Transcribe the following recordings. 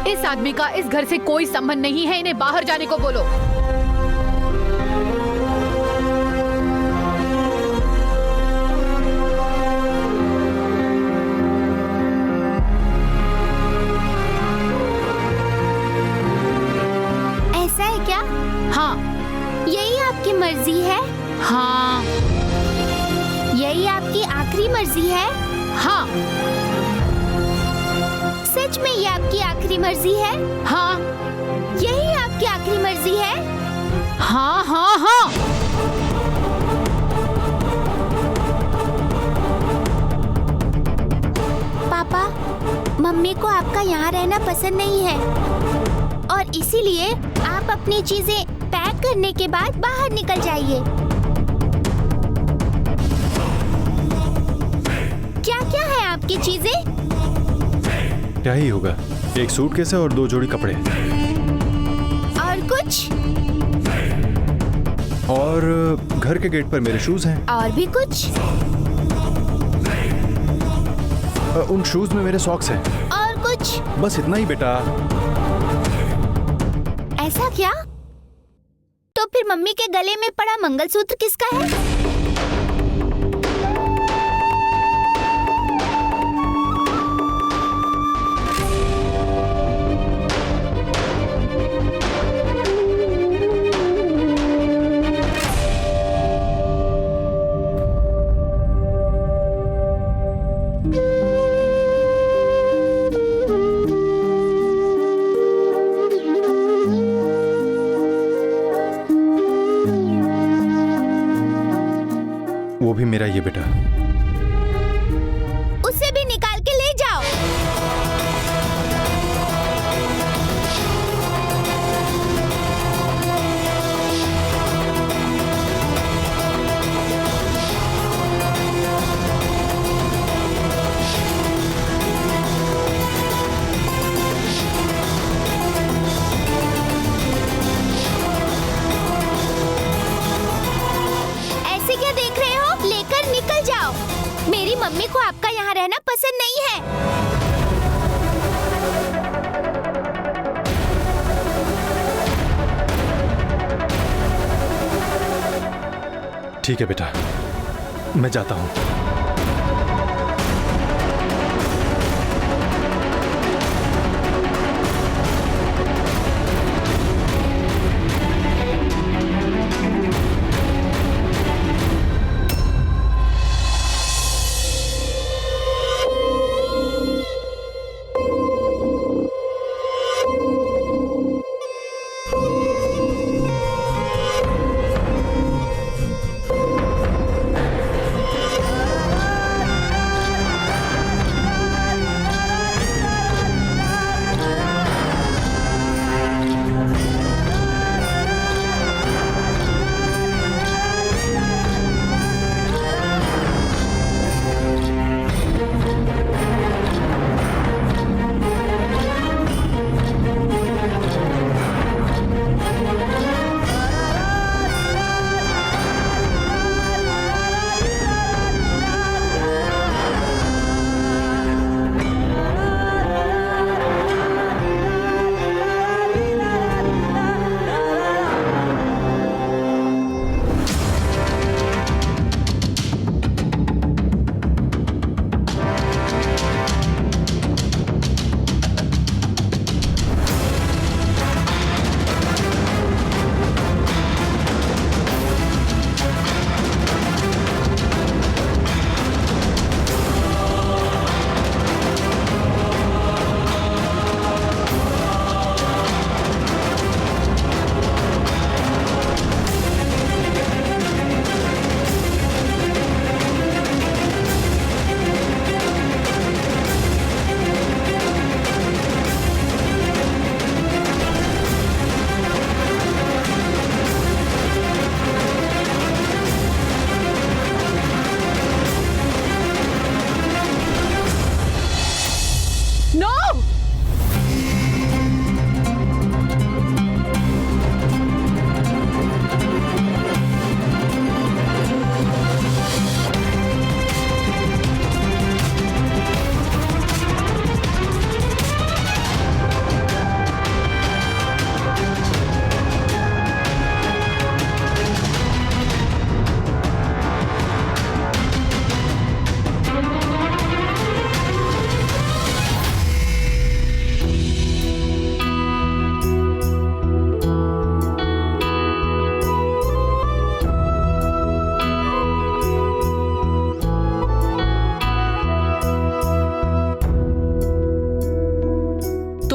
इस आदमी का इस घर से कोई संबंध नहीं है, इन्हें बाहर जाने को बोलो। ऐसा है क्या? हाँ। यही आपकी मर्जी है? हाँ। यही आपकी आखिरी मर्जी है? हाँ। सच में ये आपकी आखिरी मर्जी है? हाँ। यही आपकी आखिरी मर्जी है? हाँ हाँ हाँ। पापा, मम्मी को आपका यहाँ रहना पसंद नहीं है और इसीलिए आप अपनी चीजें पैक करने के बाद बाहर निकल जाइए। क्या क्या है आपकी चीजें? क्या ही होगा, एक सूटकेस है और 2 जोड़ी कपड़े और कुछ? और घर के गेट पर मेरे शूज हैं। और भी कुछ? उन शूज में मेरे सॉक्स हैं। और कुछ? बस इतना ही बेटा। ऐसा क्या? तो फिर मम्मी के गले में पड़ा मंगलसूत्र किसका है? वो भी मेरा ये बेटा। उसे भी निकाल के ले जाओ। ऐसे क्या देख रहे हो? लेकर निकल जाओ। मेरी मम्मी को आपका यहाँ रहना पसंद नहीं है। ठीक है बेटा, मैं जाता हूँ।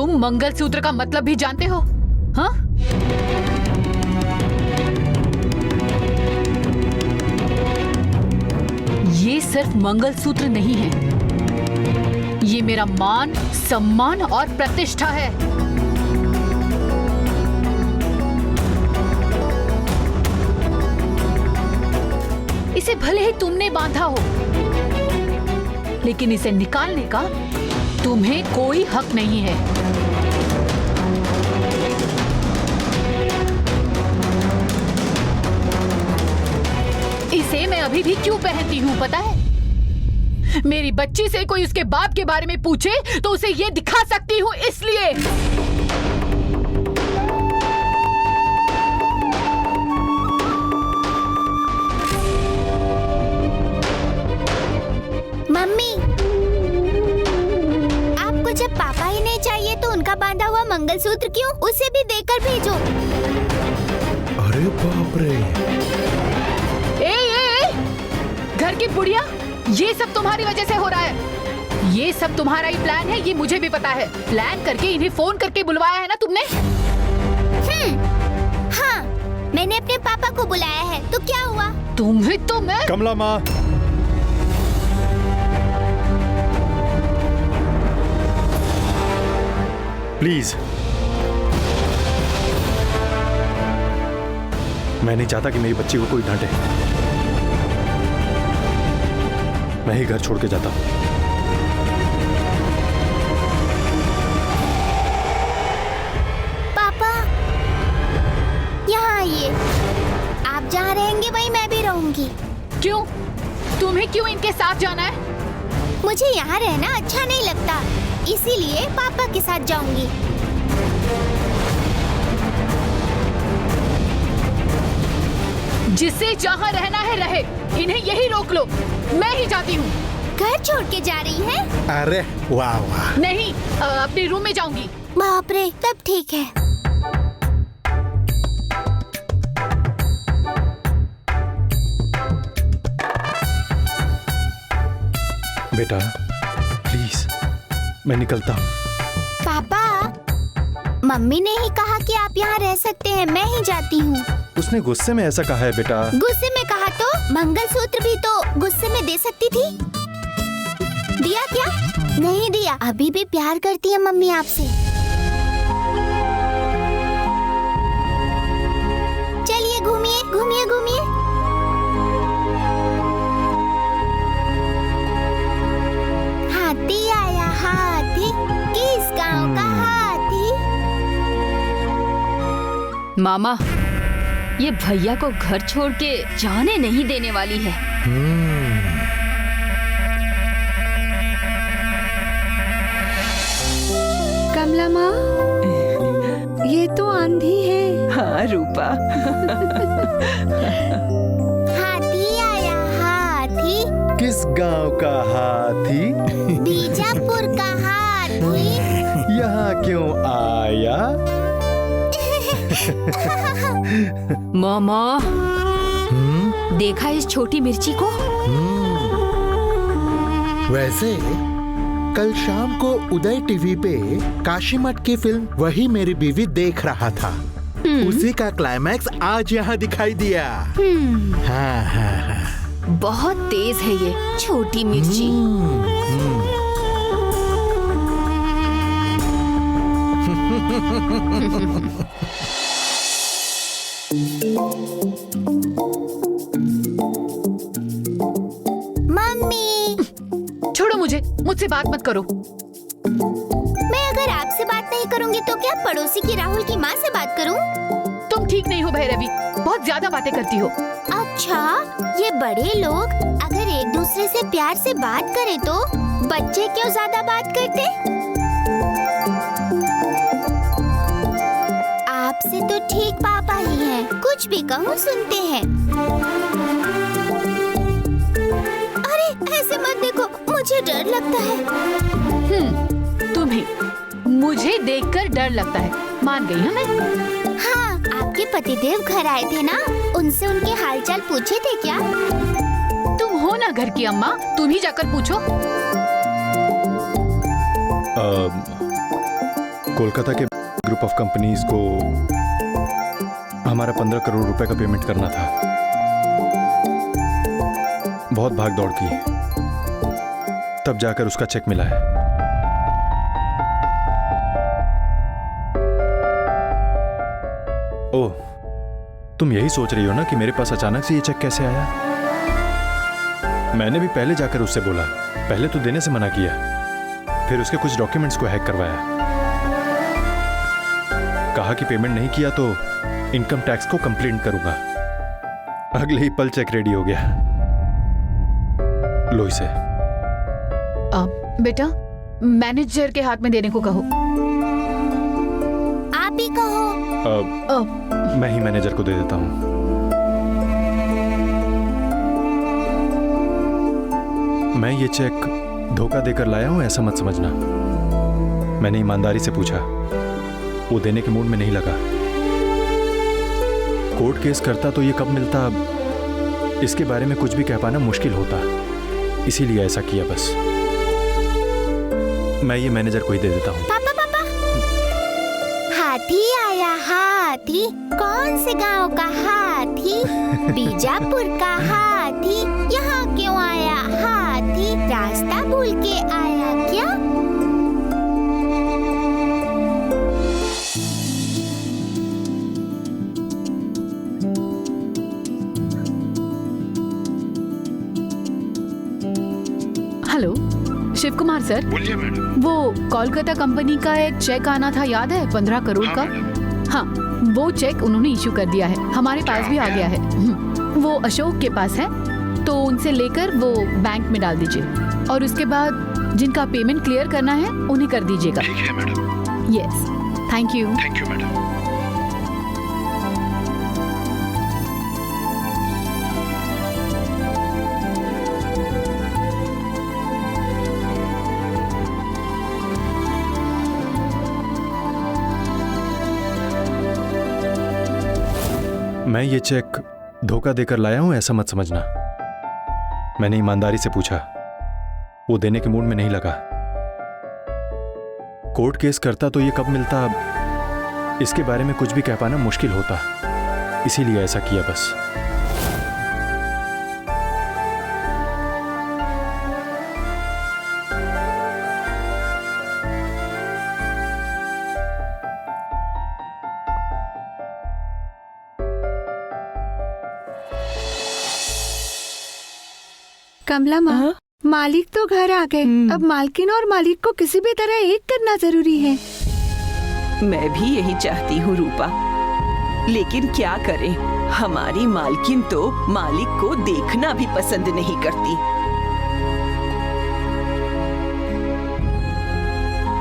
तुम मंगलसूत्र का मतलब भी जानते हो? हाँ? ये सिर्फ मंगलसूत्र नहीं है, ये मेरा मान, सम्मान और प्रतिष्ठा है। इसे भले ही तुमने बांधा हो, लेकिन इसे निकालने का तुम्हें कोई हक नहीं है। इसे मैं अभी भी क्यों पहनती हूँ पता है? मेरी बच्ची से कोई उसके बाप के बारे में पूछे तो उसे ये दिखा सकती हूँ, इसलिए। मम्मी, आपको जब पापा ही नहीं चाहिए तो उनका बांधा हुआ मंगलसूत्र क्यों? उसे भी देकर भेजो। अरे बाप रे! ए, घर की बुढ़िया, ये सब तुम्हारी वजह से हो रहा है। ये सब तुम्हारा ही प्लान है, ये मुझे भी पता है। प्लान करके इन्हें फोन करके बुलवाया है ना तुमने? हाँ, मैंने अपने पापा को बुलाया है, तो क्या हुआ? तुम्हें तो मैं। कमला माँ, प्लीज। मैं नहीं चाहता कि मेरी बच्ची को कोई डांटे। मैं ही घर छोड़ के जाता हूं। पापा, यहाँ आइए। आप जहाँ रहेंगे वहीं मैं भी रहूंगी। क्यों? तुम्हें क्यों इनके साथ जाना है? मुझे यहाँ रहना अच्छा नहीं लगता, इसीलिए पापा के साथ जाऊंगी। जिसे जहाँ रहना है रहे, इन्हें यही रोक लो। मैं ही जाती हूँ। घर छोड़ के जा रही है? अरे वाह वाह! नहीं, अपने रूम में जाऊंगी। बाप रे, तब ठीक है। बेटा प्लीज, मैं निकलता हूँ। पापा, मम्मी ने ही कहा कि आप यहाँ रह सकते हैं, मैं ही जाती हूँ। उसने गुस्से में ऐसा कहा है बेटा। गुस्से में कहा तो मंगलसूत्र भी तो गुस्से में दे सकती थी। दिया क्या? नहीं दिया। अभी भी प्यार करती है मम्मी आपसे। चलिए घूमिए घूमिए घूमिए। हाथी आया हाथी, किस गांव का हाथी? मामा, ये भैया को घर छोड़ के जाने नहीं देने वाली है। कमला माँ, ये तो आंधी है। हाँ रूपा। हाथी आया हाथी, किस गांव का हाथी? बीजापुर का हाथी। यहाँ क्यों आया? मामा, देखा इस छोटी मिर्ची को? वैसे कल शाम को उदय टीवी पे काशी मठ की फिल्म वही मेरी बीवी देख रहा था। उसी का क्लाइमैक्स आज यहाँ दिखाई दिया। हाँ हाँ हाँ। बहुत तेज है ये छोटी मिर्ची। मम्मी, छोड़ो मुझे, मुझसे बात मत करो। मैं अगर आपसे बात नहीं करूंगी तो क्या पड़ोसी की राहुल की माँ से बात करूं? तुम ठीक नहीं हो भैरवी, बहुत ज्यादा बातें करती हो। अच्छा, ये बड़े लोग अगर एक दूसरे से प्यार से बात करें तो बच्चे क्यों ज्यादा बात करते? आपसे तो ठीक पापा ही हैं, कुछ भी कहूँ सुनते हैं। अरे ऐसे मत देखो, मुझे डर लगता है। तुम्हें मुझे देखकर डर लगता है, मान गई हूँ मैं। हाँ, आपके पतिदेव घर आए थे ना, उनसे उनके हालचाल पूछे थे क्या? तुम हो ना घर की अम्मा, तुम ही जाकर पूछो। कोलकाता के ग्रुप ऑफ कंपनीज को हमारा 15 करोड़ रुपए का पेमेंट करना था। बहुत भाग दौड़ की, तब जाकर उसका चेक मिला है। ओह, तुम यही सोच रही हो ना कि मेरे पास अचानक से ये चेक कैसे आया? मैंने भी पहले जाकर उससे बोला, पहले तो देने से मना किया, फिर उसके कुछ डॉक्यूमेंट्स को हैक करवाया। कहा कि पेमेंट नहीं किया तो इनकम टैक्स को कंप्लेंट करूंगा। अगले ही पल चेक रेडी हो गया। लो इसे। बेटा, मैनेजर के हाथ में देने को कहो। आप ही कहो। मैं ही मैनेजर को दे देता हूं। मैं ये चेक धोखा देकर लाया हूं, ऐसा मत समझना। मैंने ईमानदारी से पूछा, वो देने के मूड में नहीं लगा। कोर्ट केस करता तो ये कब मिलता, इसके बारे में कुछ भी कह पाना मुश्किल होता, इसीलिए ऐसा किया बस। मैं ये मैनेजर को ही दे देता हूँ। पापा पापा, हाथी आया हाथी, कौन से गांव का हाथी? बीजापुर का हाथी, यहाँ क्यों आया हाथी? रास्ता भूल के आया क्या? Hello, Shiv Kumar sir. बोलिए मैडम। वो कोलकाता कंपनी का एक चेक आना था, याद है? 15 करोड़ का। हाँ, वो चेक उन्होंने इशू कर दिया है, हमारे पास भी आ गया है। वो अशोक के पास है, तो उनसे लेकर वो बैंक में डाल दीजिए, और उसके बाद जिनका पेमेंट क्लियर करना है उन्हें कर दीजिएगा। ठीक है madam. Yes, thank you. Thank you madam. मैं ये चेक धोखा देकर लाया हूं, ऐसा मत समझना। मैंने ईमानदारी से पूछा, वो देने के मूड में नहीं लगा। कोर्ट केस करता तो ये कब मिलता, इसके बारे में कुछ भी कह पाना मुश्किल होता, इसीलिए ऐसा किया बस। कमला माँ, मालिक तो घर आ गए, अब मालकिन और मालिक को किसी भी तरह एक करना जरूरी है। मैं भी यही चाहती हूँ रूपा, लेकिन क्या करें, हमारी मालकिन तो मालिक को देखना भी पसंद नहीं करती।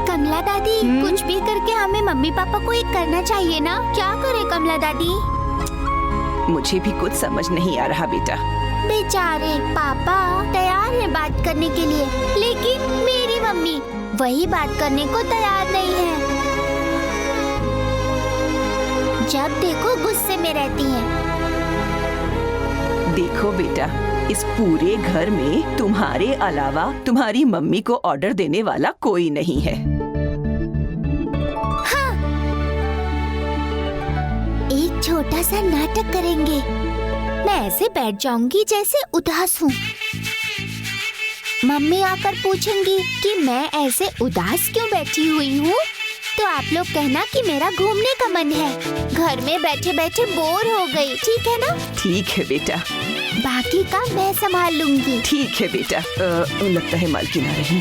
कमला दादी, कुछ भी करके हमें मम्मी पापा को एक करना चाहिए ना? क्या करे कमला दादी? मुझे भी कुछ समझ नहीं आ रहा बेटा। बेचारे पापा तैयार है बात करने के लिए, लेकिन मेरी मम्मी वही बात करने को तैयार नहीं है। जब देखो गुस्से में रहती हैं। देखो बेटा, इस पूरे घर में तुम्हारे अलावा तुम्हारी मम्मी को ऑर्डर देने वाला कोई नहीं है। हाँ, एक छोटा सा नाटक करेंगे। मैं ऐसे बैठ जाऊंगी जैसे उदास हूँ। मम्मी आकर पूछेंगी कि मैं ऐसे उदास क्यों बैठी हुई हूँ, तो आप लोग कहना कि मेरा घूमने का मन है, घर में बैठे बैठे बोर हो गई। ठीक है ना? ठीक है बेटा। बाकी का मैं संभाल लूंगी। ठीक है बेटा। लगता है मालकिन आ रही।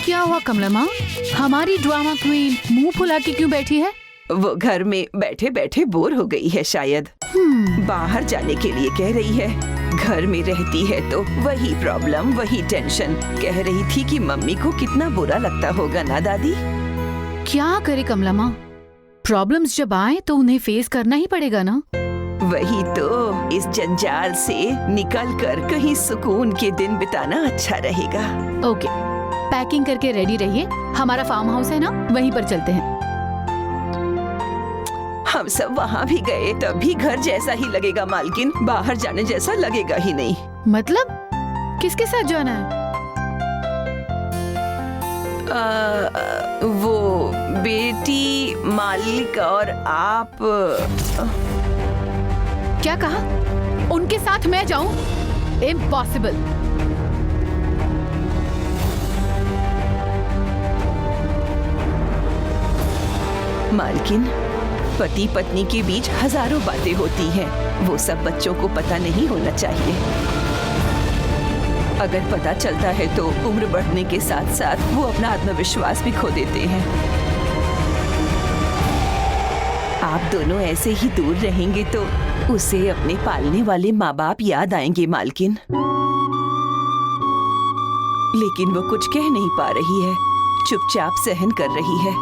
क्या हुआ कमला माँ, हमारी ड्रामा क्वीन मुंह फुला के क्यों बैठी है? वो घर में बैठे बैठे बोर हो गई है शायद। बाहर जाने के लिए कह रही है। घर में रहती है तो वही प्रॉब्लम, वही टेंशन। कह रही थी कि मम्मी को कितना बुरा लगता होगा ना दादी। क्या करे कमला माँ, प्रॉब्लम्स जब आए तो उन्हें फेस करना ही पड़ेगा ना। वही तो, इस जंजाल से निकलकर कहीं सुकून के दिन बिताना अच्छा रहेगा। ओके, पैकिंग करके रेडी रहिए, हमारा फार्म हाउस है ना, वहीं पर चलते हैं। हम सब वहाँ भी गए तब भी घर जैसा ही लगेगा मालकिन, बाहर जाने जैसा लगेगा ही नहीं। मतलब किसके साथ जाना है? वो बेटी, मालिक और आप। क्या कहा? उनके साथ मैं जाऊं? इम्पॉसिबल। मालकिन, पति पत्नी के बीच हजारों बातें होती हैं, वो सब बच्चों को पता नहीं होना चाहिए। अगर पता चलता है तो उम्र बढ़ने के साथ साथ वो अपना आत्मविश्वास भी खो देते हैं। आप दोनों ऐसे ही दूर रहेंगे तो उसे अपने पालने वाले माँ बाप याद आएंगे मालकिन। लेकिन वो कुछ कह नहीं पा रही है, चुपचाप सहन कर रही है।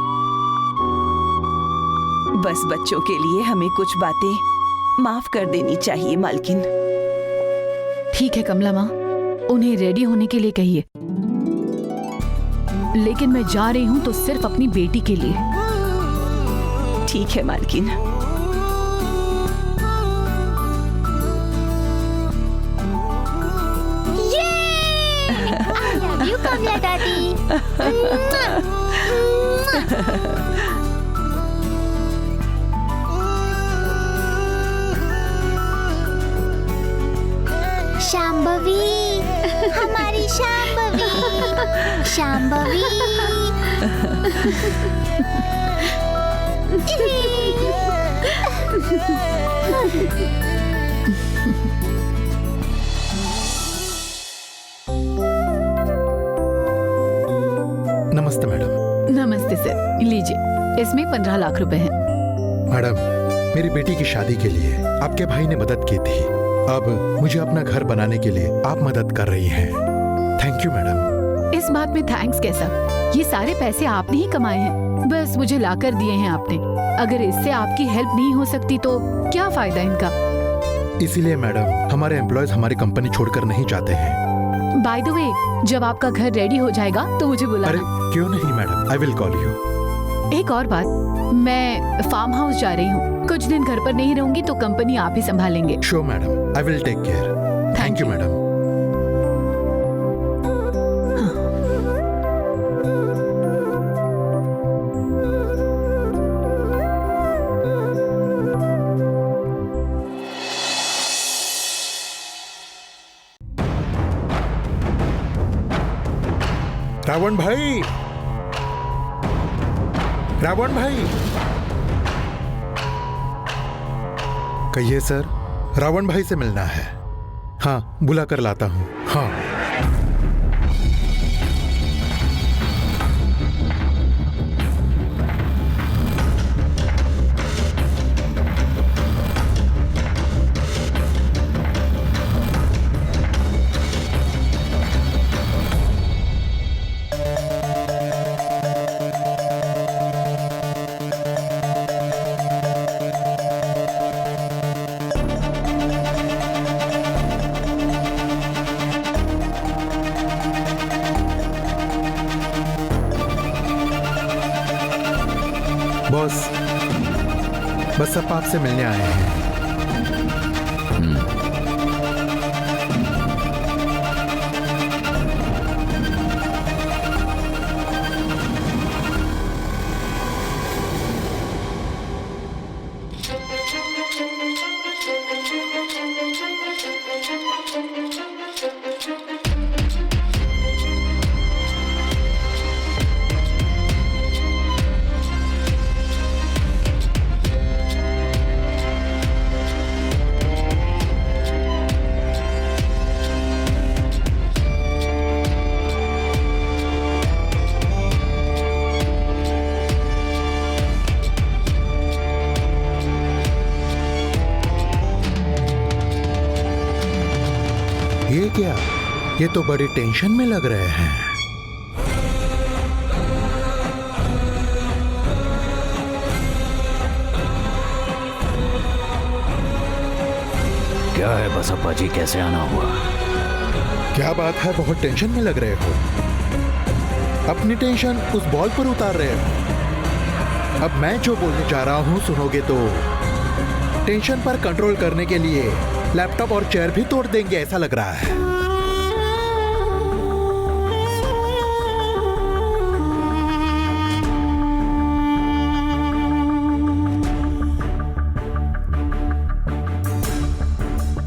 बस बच्चों के लिए हमें कुछ बातें माफ कर देनी चाहिए मालकिन। ठीक है कमला माँ, उन्हें रेडी होने के लिए कहिए। लेकिन मैं जा रही हूँ तो सिर्फ अपनी बेटी के लिए। ठीक है मालकिन। I love you, कमला दादी। शांभवी, हमारी शांभवी, शांभवी। नमस्ते मैडम। नमस्ते सर, लीजिए, इसमें 15 लाख रुपए हैं। मैडम, मेरी बेटी की शादी के लिए आपके भाई ने मदद की थी। अब मुझे अपना घर बनाने के लिए आप मदद कर रही हैं। Thank you madam. इस बात में थैंक्स कैसा? ये सारे पैसे आपने ही कमाए हैं, बस मुझे लाकर दिए हैं आपने। अगर इससे आपकी हेल्प नहीं हो सकती तो क्या फायदा इनका? इसीलिए मैडम, हमारे एम्प्लॉयज हमारी कंपनी छोड़कर नहीं जाते हैं। बाय द वे, जब आपका घर रेडी हो जाएगा तो मुझे अरे बुलाना। क्यों नहीं madam, I will call you. एक और बात, मैं फार्म हाउस जा रही हूँ, कुछ दिन घर पर नहीं रहूंगी तो कंपनी आप ही संभालेंगे। Sure madam, I will take care. Thank you madam. Ravan भाई, रावण भाई, कहिए सर, रावण भाई से मिलना है। हाँ, बुला कर लाता हूँ। हाँ। बॉस, बस सब आपसे मिलने आए हैं। ये क्या? ये तो बड़ी टेंशन में लग रहे हैं। क्या है बसप्पा जी, कैसे आना हुआ? क्या बात है, बहुत टेंशन में लग रहे हो। अपनी टेंशन उस बॉल पर उतार रहे हो। अब मैं जो बोलने जा रहा हूँ सुनोगे तो टेंशन पर कंट्रोल करने के लिए लैपटॉप और चेयर भी तोड़ देंगे ऐसा लग रहा है।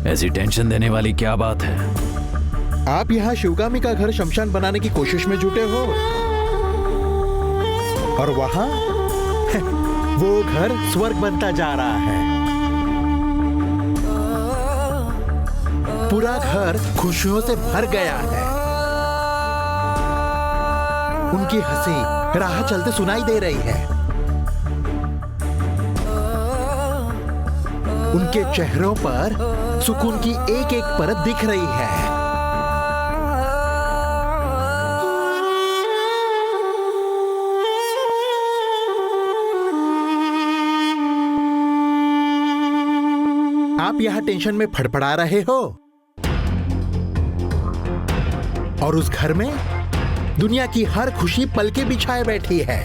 ऐसी टेंशन देने वाली क्या बात है? आप यहाँ शिवगामी का घर शमशान बनाने की कोशिश में जुटे हो और वहां वो घर स्वर्ग बनता जा रहा है। पूरा घर खुशियों से भर गया है। उनकी हंसी राह चलते सुनाई दे रही है। उनके चेहरों पर सुकून की एक एक परत दिख रही है। आप यहां टेंशन में फड़फड़ा रहे हो और उस घर में दुनिया की हर खुशी पलके बिछाए बैठी है।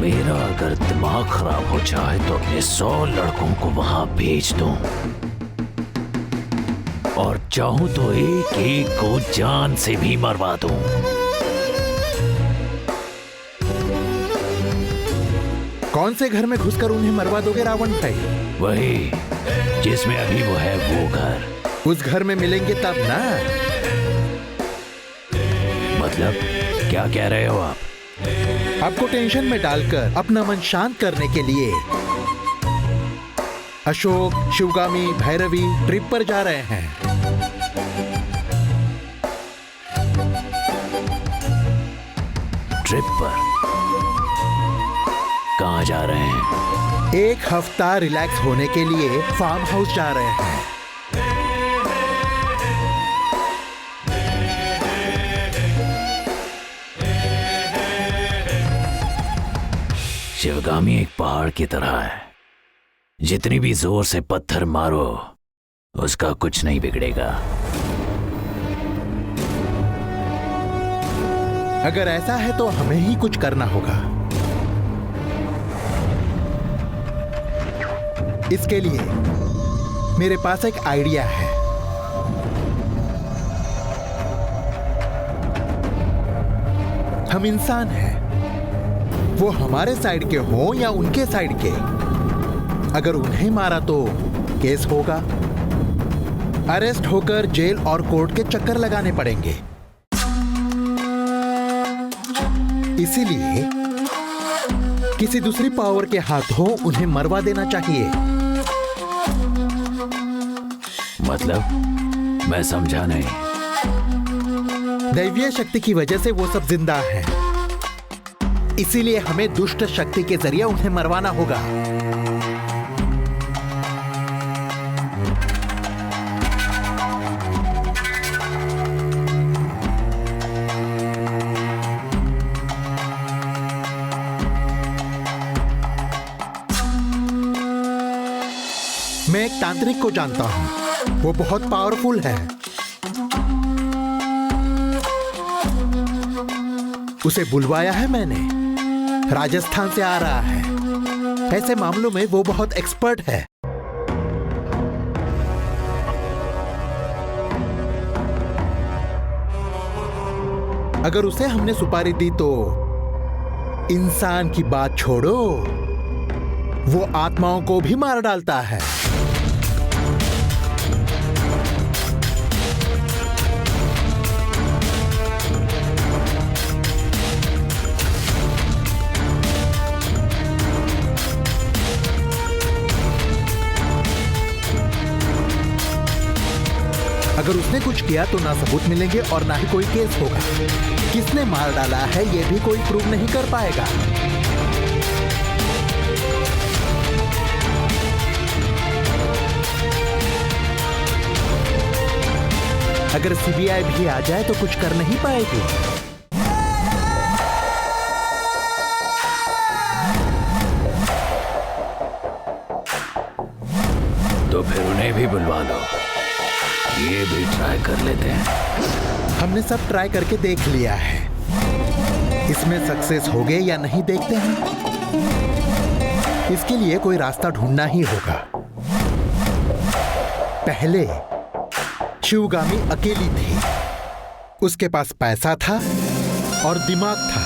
मेरा अगर दिमाग खराब हो जाए तो अपने 100 लड़कों को वहां भेज दूं और चाहूं तो एक एक को जान से भी मरवा दूं। कौन से घर में घुसकर उन्हें मरवा दोगे रावण भाई? वही जिसमें अभी वो है, वो घर। उस घर में मिलेंगे तब ना। मतलब क्या कह रहे हो आप? आपको टेंशन में डालकर अपना मन शांत करने के लिए अशोक, शिवगामी, भैरवी ट्रिप पर जा रहे हैं। ट्रिप पर? कहाँ जा रहे हैं? एक हफ्ता रिलैक्स होने के लिए फार्म हाउस जा रहे हैं। शिवगामी एक पहाड़ की तरह है। जितनी भी जोर से पत्थर मारो उसका कुछ नहीं बिगड़ेगा। अगर ऐसा है तो हमें ही कुछ करना होगा। इसके लिए मेरे पास एक आइडिया है। हम इंसान हैं, वो हमारे साइड के हों या उनके साइड के। अगर उन्हें मारा तो केस होगा, अरेस्ट होकर जेल और कोर्ट के चक्कर लगाने पड़ेंगे। इसीलिए किसी दूसरी पावर के हाथों उन्हें मरवा देना चाहिए। मतलब मैं समझा नहीं। दैवीय शक्ति की वजह से वो सब जिंदा हैं। इसीलिए हमें दुष्ट शक्ति के जरिए उन्हें मरवाना होगा। मैं एक तांत्रिक को जानता हूं, वो बहुत पावरफुल है। उसे बुलवाया है मैंने, राजस्थान से आ रहा है। ऐसे मामलों में वो बहुत एक्सपर्ट है। अगर उसे हमने सुपारी दी तो इंसान की बात छोड़ो, वो आत्माओं को भी मार डालता है। अगर उसने कुछ किया तो ना सबूत मिलेंगे और ना ही कोई केस होगा। किसने मार डाला है ये भी कोई प्रूव नहीं कर पाएगा। अगर सीबीआई भी आ जाए तो कुछ कर नहीं पाएगी। तो फिर उन्हें भी बुलवा लो। ये भी ट्राई कर लेते हैं। हमने सब ट्राई करके देख लिया है, इसमें सक्सेस हो गए या नहीं देखते हैं। इसके लिए कोई रास्ता ढूंढना ही होगा। पहले शिवगामी अकेली थी, उसके पास पैसा था और दिमाग था।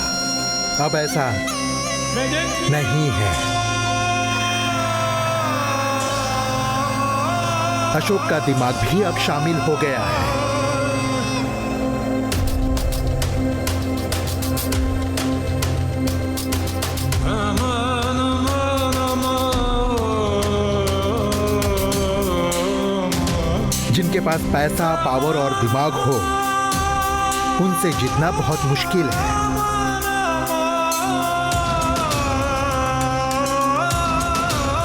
अब ऐसा नहीं है। अशोक का दिमाग भी अब शामिल हो गया है। जिनके पास पैसा, पावर और दिमाग हो, उनसे जीतना बहुत मुश्किल है।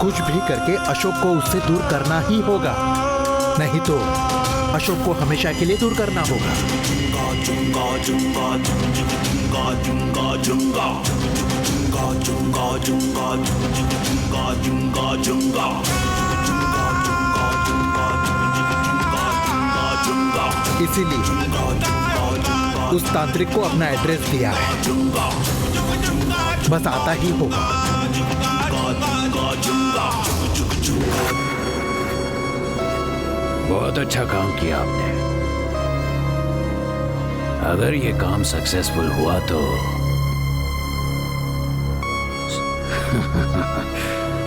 कुछ भी करके अशोक को उससे दूर करना ही होगा, नहीं तो अशोक को हमेशा के लिए दूर करना होगा। इसीलिए उस तांत्रिक को अपना एड्रेस दिया है, बस आता ही होगा। बहुत अच्छा काम किया आपने। अगर ये काम सक्सेसफुल हुआ तो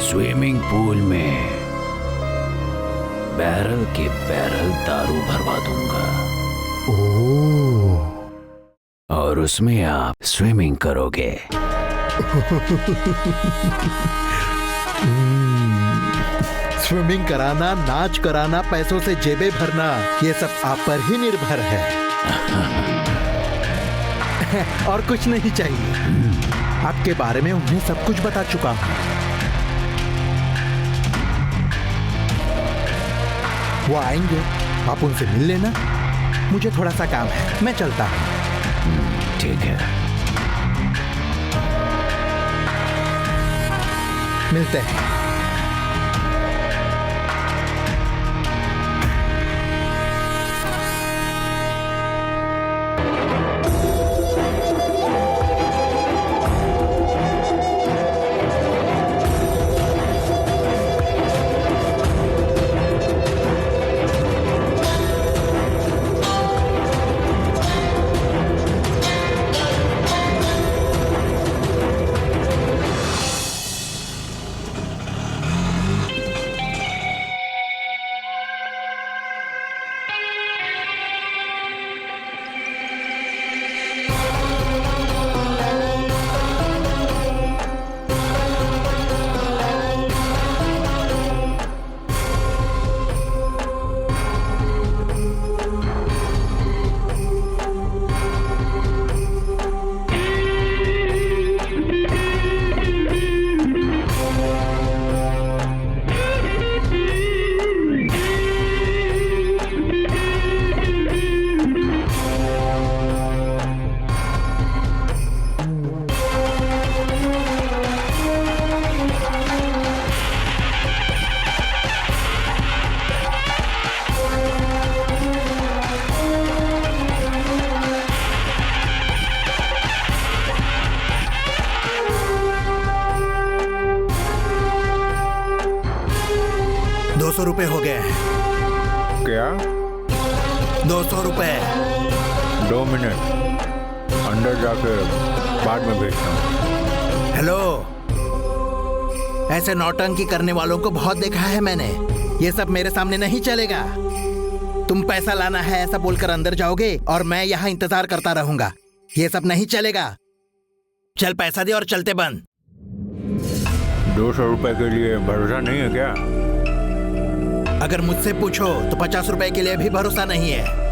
स्विमिंग पूल में बैरल के बैरल दारू भरवा दूंगा। ओह, और उसमें आप स्विमिंग करोगे। स्विमिंग कराना, नाच कराना, पैसों से जेबें भरना, ये सब आप पर ही निर्भर है। और कुछ नहीं चाहिए। आपके बारे में उन्हें सब कुछ बता चुका हूं। वो आएंगे, आप उनसे मिल लेना। मुझे थोड़ा सा काम है, मैं चलता हूं। ठीक है, मिलते हैं। ₹200 हो गए हैं। क्या? 200 रुपए। 2 मिनट, अंदर जाकर बाद में भेजता हूँ। हेलो, ऐसे नौटंकी करने वालों को बहुत देखा है मैंने। ये सब मेरे सामने नहीं चलेगा। तुम पैसा लाना है ऐसा बोलकर अंदर जाओगे और मैं यहाँ इंतजार करता रहूंगा। ये सब नहीं चलेगा। चल पैसा दे और चलते बंद। 200 रुपए के लिए भरोसा नहीं है क्या? अगर मुझसे पूछो तो 50 रुपए के लिए भी भरोसा नहीं है।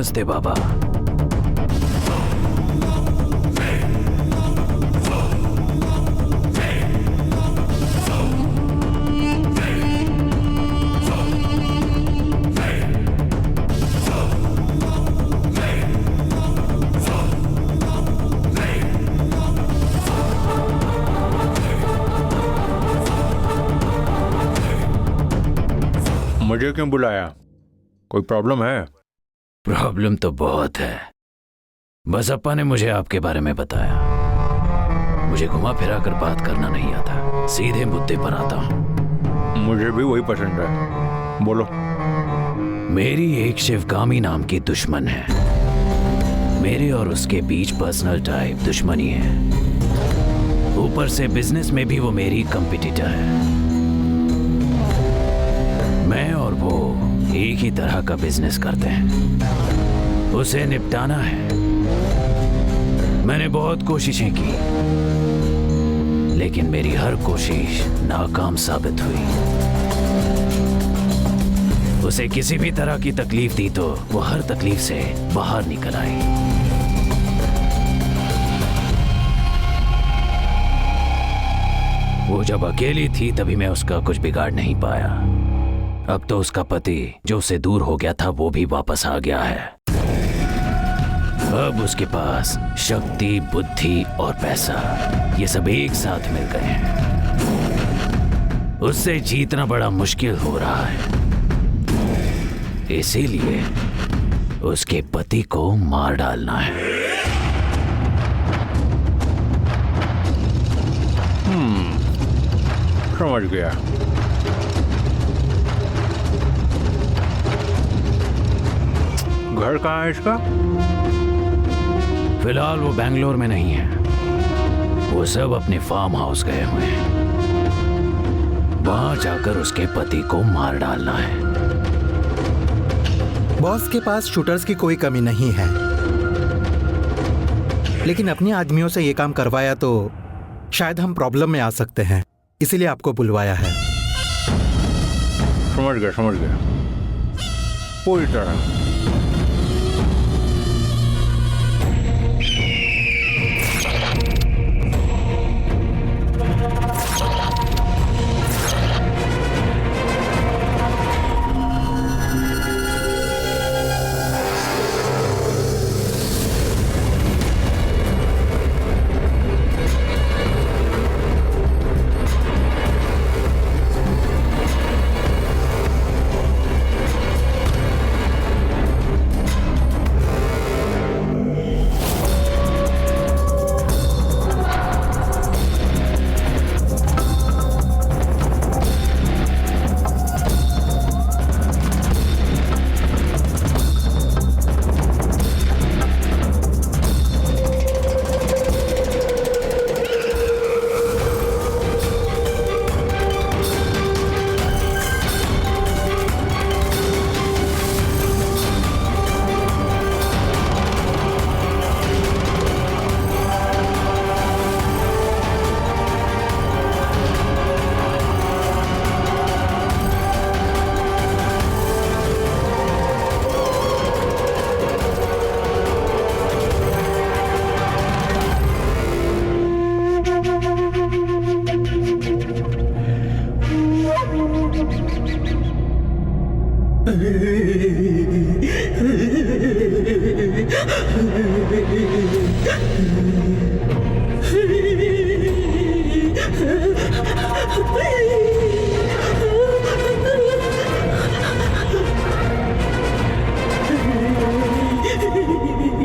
नमस्ते बाबा। मुझे क्यों बुलाया? कोई प्रॉब्लम है? प्रॉब्लम तो बहुत है। बस अप्पा ने मुझे आपके बारे में बताया। मुझे घुमा फिरा कर बात करना नहीं आता, सीधे मुद्दे पर आता हूँ। मुझे भी वही पसंद है, बोलो। मेरी एक शिवगामी नाम की दुश्मन है। मेरे और उसके बीच पर्सनल टाइप दुश्मनी है। ऊपर से बिजनेस में भी वो मेरी कंपटीटर है। मैं और वो एक ही तरह का बिजनेस करते हैं। उसे निपटाना है। मैंने बहुत कोशिशें की, लेकिन मेरी हर कोशिश नाकाम साबित हुई। उसे किसी भी तरह की तकलीफ दी तो वो हर तकलीफ से बाहर निकल आई। वो जब अकेली थी तभी मैं उसका कुछ बिगाड़ नहीं पाया। अब तो उसका पति जो उससे दूर हो गया था वो भी वापस आ गया है। अब उसके पास शक्ति, बुद्धि और पैसा ये सब एक साथ मिल गए हैं। उससे जीतना बड़ा मुश्किल हो रहा है। इसीलिए उसके पति को मार डालना है। समझ गया। घर कहाँ है इसका? फिलहाल वो बेंगलोर में नहीं है। वो सब अपने फार्म हाउस गए हुए हैं। वहां जाकर उसके पति को मार डालना है। बॉस के पास शूटर्स की कोई कमी नहीं है, लेकिन अपने आदमियों से ये काम करवाया तो शायद हम प्रॉब्लम में आ सकते हैं, इसीलिए आपको बुलवाया है। समझ गया पूरी तरह।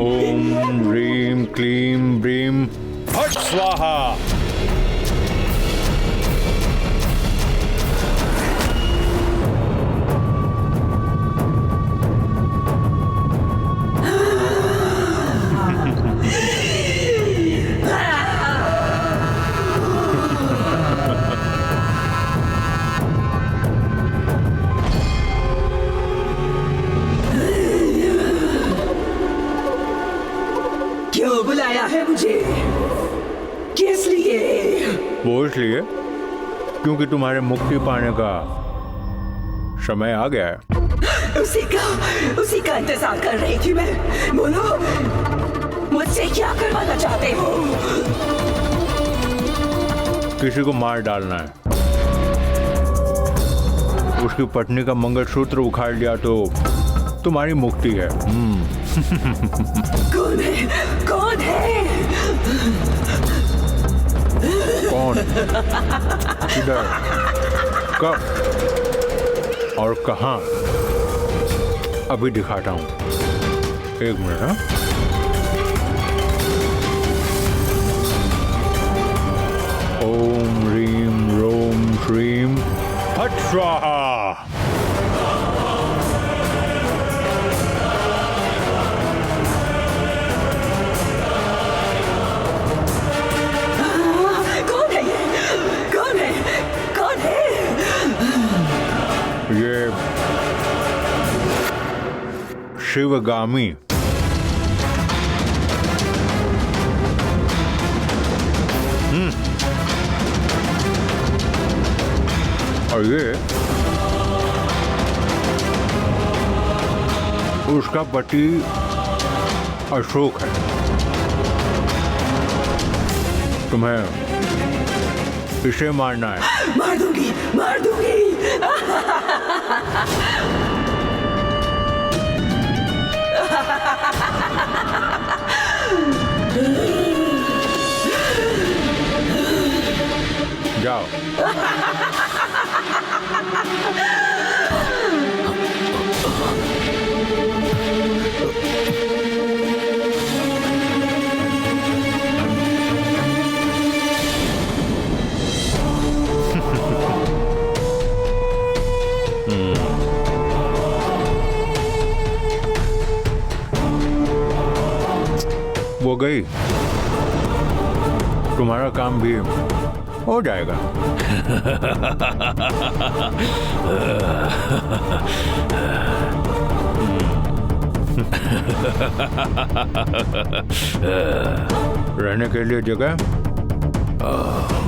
ओम ह्रीं क्लीं ब्रीं फट स्वाहा। क्यों बुलाया है मुझे? किस लिए? वो इसलिए क्योंकि तुम्हारे मुक्ति पाने का समय आ गया है। उसी का इंतजार कर रही थी मैं। बोलो, मुझसे क्या करवाना चाहते हो? किसी को मार डालना है। उसकी पत्नी का मंगलसूत्र उखाड़ लिया तो तुम्हारी मुक्ति है। कौन है? कौन है? कौन? किधर? कब और कहाँ? अभी दिखाता हूँ। एक मिनट। हाँ, ओम ह्रीम रोम श्रीम फट स्वाहा। कौन है ये? कौन है? कौन है? ये शिवगामी। और ये उसका पति अशोक है। तुम्हें इसे मारना है। मार दूंगी, मार दूंगी। जाओ। वो गई, तुम्हारा काम भी हो जाएगा। रहने के लिए जगह?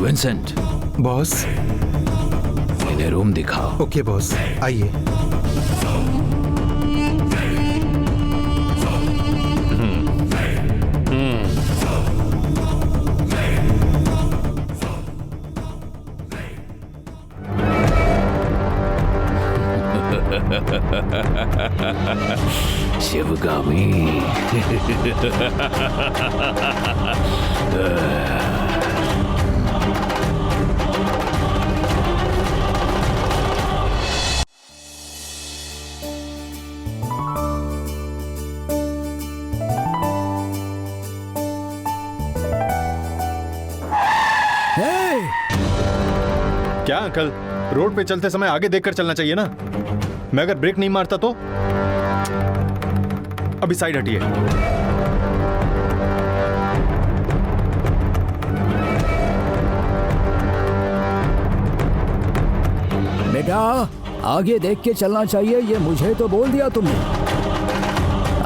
Vincent, boss. इन्हें रूम दिखाओ। ओके बॉस, आइए। शिवगामी। क्या अंकल, रोड पे चलते समय आगे देखकर चलना चाहिए ना। मैं अगर ब्रेक नहीं मारता तो। अभी साइड हटिए। बेटा, आगे देख के चलना चाहिए, ये मुझे तो बोल दिया तुमने।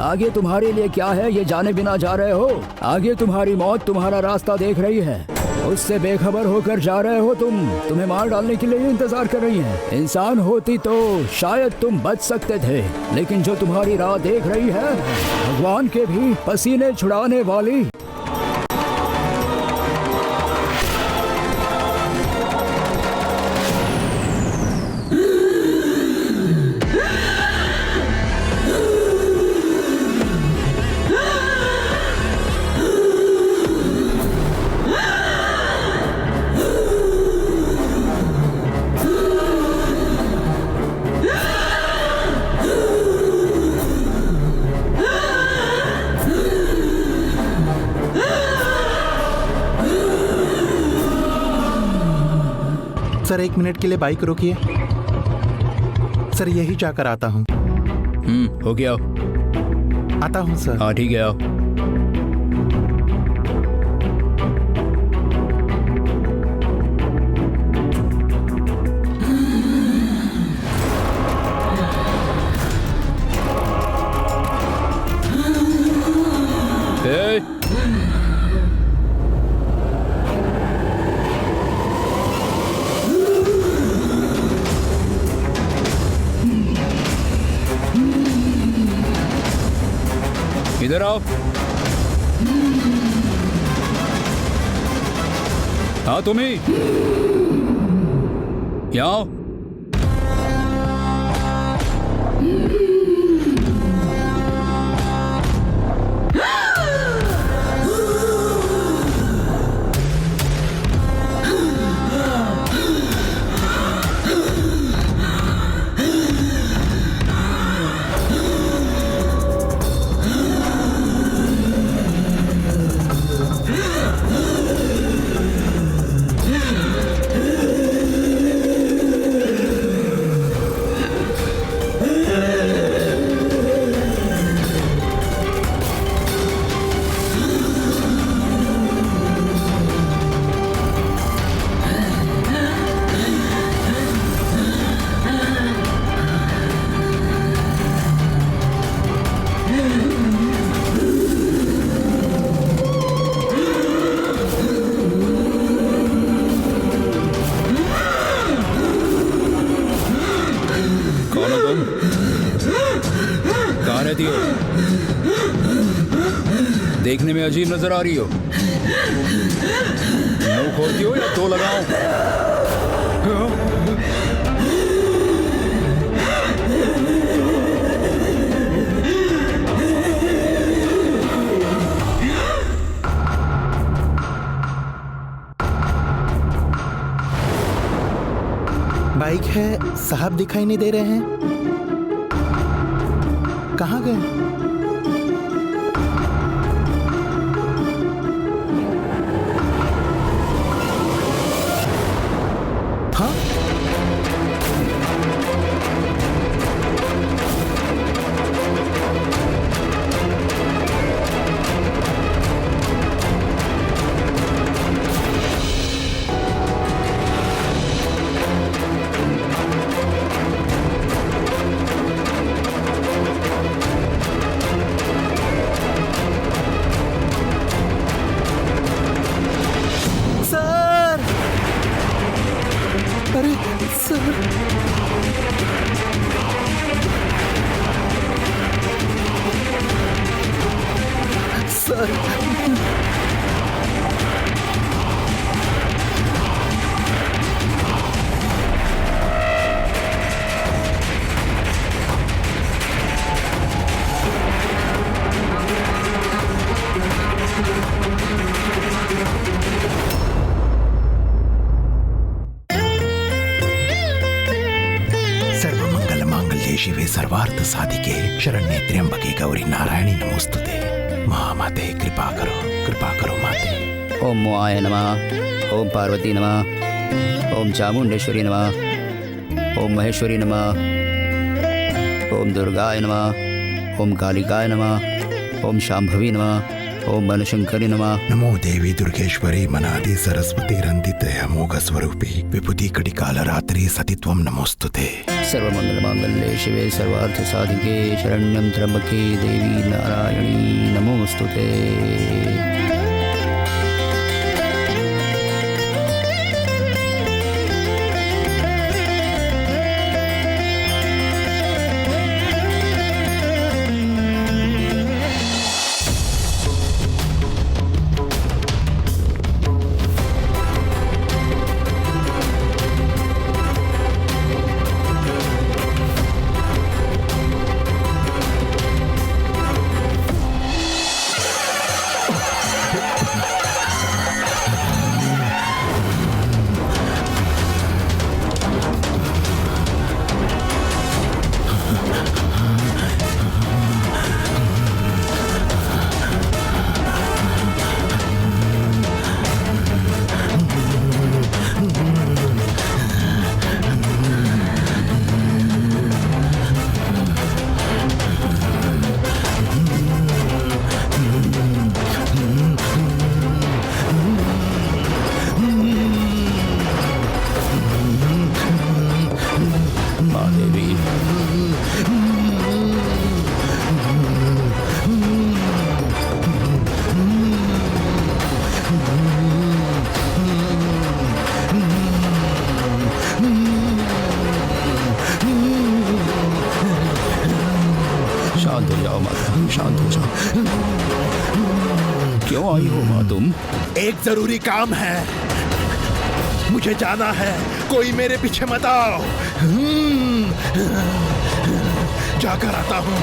आगे तुम्हारे लिए क्या है ये जाने बिना जा रहे हो। आगे तुम्हारी मौत तुम्हारा रास्ता देख रही है, उससे बेखबर होकर जा रहे हो तुम। तुम्हें मार डालने के लिए ही इंतजार कर रही है। इंसान होती तो शायद तुम बच सकते थे, लेकिन जो तुम्हारी राह देख रही है, भगवान के भी पसीने छुड़ाने वाली। सर 1 मिनट के लिए बाइक रोकिए। सर यही जाकर आता हूँ। हो गया। आता हूँ सर। हाँ ठीक है, आओ। इधर आओ। हाँ तुम ही, यहाँ आओ। कौन हो तुम? कहाँ रहती हो? देखने में अजीब नजर आ रही हो। मुंह खोलती हो या तो लगाऊं? बाइक है, साहब दिखाई नहीं दे रहे हैं। कहाँ गए? हाँ? शिवे सर्वार्थ साधिके शरण्ये त्र्यंबके गौरी नारायणी नमोस्तुते। महामाते कृपा करो माते। ओम मोआय नमः, ओम पार्वती नमः, ओम चामुंडेश्वरी नमः, ओम महेश्वरी नमः, ओम दुर्गाय नमः, ओम कालिकाय नमः, ओम शांभवी नमः, ओम बनशंकरी नमः। नमो देवी दुर्गेश्वरी मनादि सरस्वती रंदिते अमोघ स्वरूपी विभूति कटिकाल रात्रि सतित्वम नमोस्तुते। सर्वमंगल मांगल्ये शिवे सर्वार्थ साधिके शरण्यं त्र्यंबके देवी नारायणी नमोस्तुते। शांत हो जाओ। क्यों आई हो माँ तुम? एक जरूरी काम है, मुझे जाना है, कोई मेरे पीछे मत आओ। जाकर आता हूँ।